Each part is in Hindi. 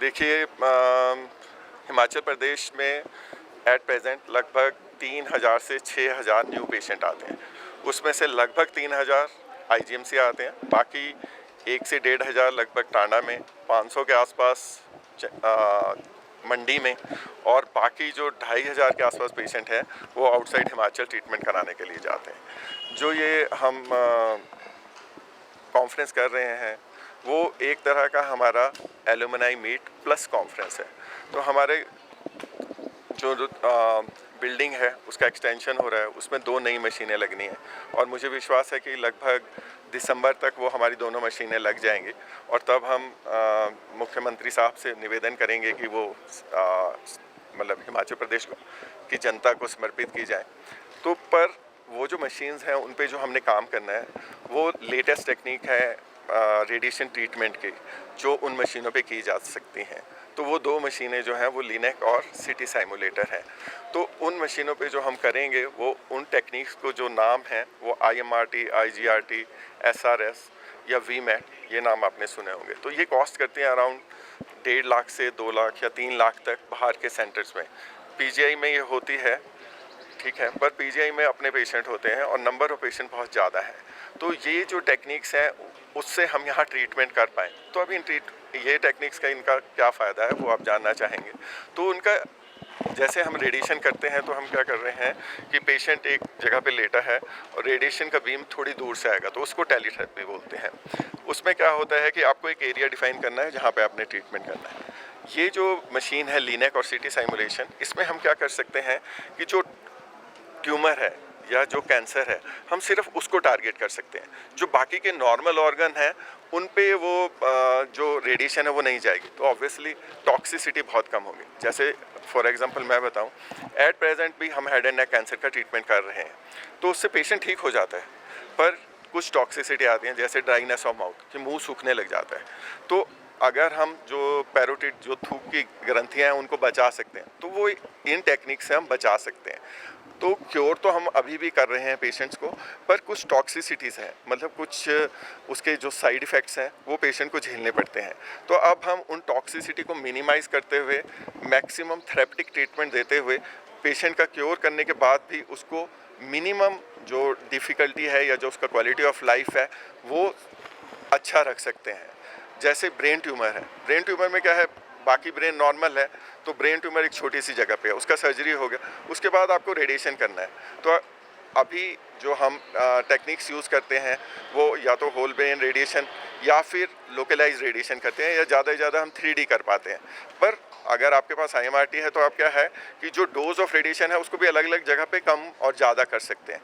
देखिए, हिमाचल प्रदेश में एट प्रेजेंट लगभग 3000 से 6000 न्यू पेशेंट आते हैं। उसमें से लगभग 3000 आईजीएमसी आते हैं, बाकी 1 से 1500 लगभग टांडा में, 500 के आसपास मंडी में, और बाकी जो 2500 के आसपास पेशेंट हैं वो आउटसाइड हिमाचल ट्रीटमेंट कराने के लिए जाते हैं। जो ये हम कॉन्फ्रेंस कर रहे हैं वो एक तरह का हमारा एलुमनाई मीट प्लस कॉन्फ्रेंस है। तो हमारे जो बिल्डिंग है उसका एक्सटेंशन हो रहा है, उसमें 2 नई मशीनें लगनी हैं और मुझे विश्वास है कि लगभग दिसंबर तक वो हमारी दोनों मशीनें लग जाएंगी और तब हम मुख्यमंत्री साहब से निवेदन करेंगे कि वो मतलब हिमाचल प्रदेश की जनता को समर्पित की जाए। तो पर वो जो मशीन्स हैं उन पे जो हमने काम करना है वो लेटेस्ट टेक्निक है रेडिएशन ट्रीटमेंट की, जो उन मशीनों पे की जा सकती हैं। तो वो 2 मशीनें जो हैं वो लिनेक और सिटी साइमुलेटर हैं। तो उन मशीनों पे जो हम करेंगे वो उन टेक्निक्स को जो नाम हैं वो IMRT, IGRT, SRS या VMAT, ये नाम आपने सुने होंगे। तो ये कॉस्ट करते हैं अराउंड 1.5 लाख से 2 लाख या 3 लाख तक बाहर के सेंटर्स में। PGI में ये होती है, ठीक है, पर PGI में अपने पेशेंट होते हैं और नंबर ऑफ पेशेंट बहुत ज़्यादा है। तो ये जो टेक्निक्स हैं उससे हम यहाँ ट्रीटमेंट कर पाएँ। तो अभी ये टेक्निक्स का इनका क्या फ़ायदा है वो आप जानना चाहेंगे। तो उनका जैसे हम रेडिएशन करते हैं तो हम क्या कर रहे हैं कि पेशेंट एक जगह पे लेटा है और रेडिएशन का बीम थोड़ी दूर से आएगा, तो उसको टेलीथेरेपी बोलते हैं। उसमें क्या होता है कि आपको एक एरिया डिफाइन करना है जहाँ पे आपने ट्रीटमेंट करना है। ये जो मशीन है लिनेक और सिटी साइमुलेशन, इसमें हम क्या कर सकते हैं कि जो ट्यूमर है या जो कैंसर है हम सिर्फ उसको टारगेट कर सकते हैं। जो बाकी के नॉर्मल ऑर्गन हैं उन पे वो जो रेडिएशन है वो नहीं जाएगी, तो ऑब्वियसली टॉक्सिसिटी बहुत कम होगी। जैसे फॉर एग्जांपल मैं बताऊं, एट प्रेजेंट भी हम हेड एंड नेक कैंसर का ट्रीटमेंट कर रहे हैं, तो उससे पेशेंट ठीक हो जाता है, पर कुछ टॉक्सिसिटी आती है जैसे ड्राइनेस ऑफ माउथ, कि मुँह सूखने लग जाता है। तो अगर हम जो पैरोटिड जो थूक की ग्रंथियाँ हैं उनको बचा सकते हैं तो वो इन टेक्निक से हम बचा सकते हैं। तो क्योर तो हम अभी भी कर रहे हैं पेशेंट्स को, पर कुछ टॉक्सिसिटीज़ हैं, मतलब कुछ उसके जो साइड इफ़ेक्ट्स हैं वो पेशेंट को झेलने पड़ते हैं। तो अब हम उन टॉक्सिसिटी को मिनिमाइज़ करते हुए मैक्सिमम थेरेपेटिक ट्रीटमेंट देते हुए पेशेंट का क्योर करने के बाद भी उसको मिनिमम जो डिफ़िकल्टी है या जो उसका क्वालिटी ऑफ लाइफ है वो अच्छा रख सकते हैं। जैसे ब्रेन ट्यूमर है, ब्रेन ट्यूमर में क्या है, बाकी ब्रेन नॉर्मल है, तो ब्रेन ट्यूमर एक छोटी सी जगह पे है, उसका सर्जरी हो गया, उसके बाद आपको रेडिएशन करना है। तो अभी जो हम टेक्निक्स यूज़ करते हैं वो या तो होल ब्रेन रेडिएशन या फिर लोकलाइज रेडिएशन करते हैं, या ज़्यादा से ज़्यादा हम 3D कर पाते हैं। पर अगर आपके पास IMRT है तो आप क्या है कि जो डोज ऑफ रेडिएशन है उसको भी अलग अलग जगह पे कम और ज़्यादा कर सकते हैं।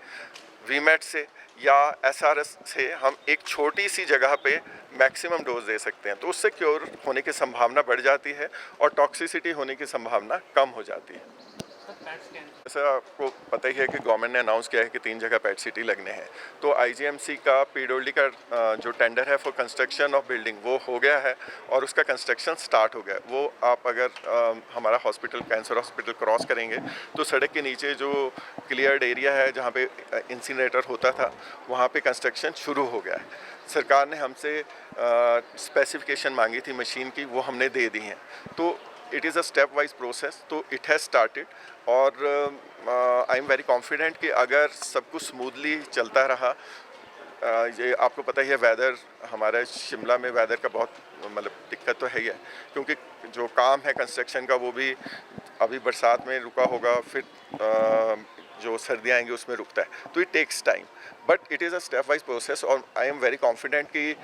VMAT से या SRS से हम एक छोटी सी जगह पे मैक्सिमम डोज दे सकते हैं, तो उससे क्योर होने की संभावना बढ़ जाती है और टॉक्सिसिटी होने की संभावना कम हो जाती है। जैसा आपको पता ही है कि गवर्नमेंट ने अनाउंस किया है कि 3 जगह पेट सिटी लगने हैं। तो IGMC का PWD का जो टेंडर है फॉर कंस्ट्रक्शन ऑफ बिल्डिंग वो हो गया है और उसका कंस्ट्रक्शन स्टार्ट हो गया। वो आप अगर हमारा हॉस्पिटल, कैंसर हॉस्पिटल क्रॉस करेंगे तो सड़क के नीचे जो क्लियर्ड एरिया है जहाँ पे इंसिनरेटर होता था वहाँ पे कंस्ट्रक्शन शुरू हो गया है। सरकार ने हमसे स्पेसिफिकेशन मांगी थी मशीन की, वो हमने दे दी हैं। तो it is a step wise process, तो इट हैज़ स्टार्टेड और आई एम वेरी कॉन्फिडेंट कि अगर सब कुछ स्मूथली चलता रहा, ये आपको पता ही है वेदर, हमारे शिमला में वेदर का बहुत मतलब दिक्कत तो है ही है, क्योंकि जो काम है कंस्ट्रक्शन का वो भी अभी बरसात में रुका होगा, फिर जो सर्दियाँ आएंगी उसमें रुकता है, तो it takes time, but it is a step wise process और आई एम वेरी कॉन्फिडेंट कि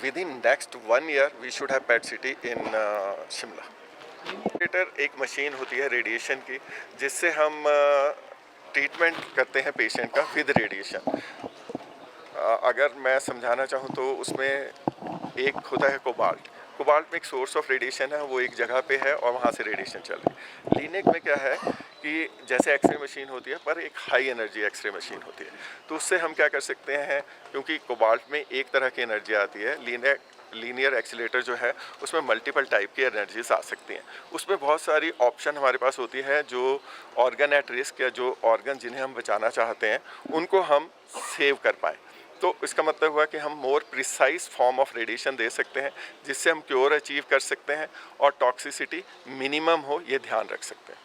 within next 1 year we should have PET CT in Shimla. एक मशीन होती है रेडिएशन की जिससे हम ट्रीटमेंट करते हैं पेशेंट का विद रेडिएशन। अगर मैं समझाना चाहूँ तो उसमें एक होता है कोबाल्ट। कोबाल्ट में एक सोर्स ऑफ रेडिएशन है, वो एक जगह पे है और वहाँ से रेडिएशन चल रही है। लिनेक में क्या है कि जैसे एक्सरे मशीन होती है पर एक हाई एनर्जी एक्सरे मशीन होती है, तो उससे हम क्या कर सकते हैं, क्योंकि कोबाल्ट में एक तरह की एनर्जी आती है, लीनियर एक्सीलेटर जो है उसमें मल्टीपल टाइप की एनर्जीज आ सकती हैं। उसमें बहुत सारी ऑप्शन हमारे पास होती है, जो ऑर्गन एट रिस्क या जो ऑर्गन जिन्हें हम बचाना चाहते हैं उनको हम सेव कर पाएँ। तो इसका मतलब हुआ कि हम more precise form of radiation दे सकते हैं, जिससे हम क्योर अचीव कर सकते हैं और टॉक्सिसिटी मिनिमम हो ये ध्यान रख सकते हैं।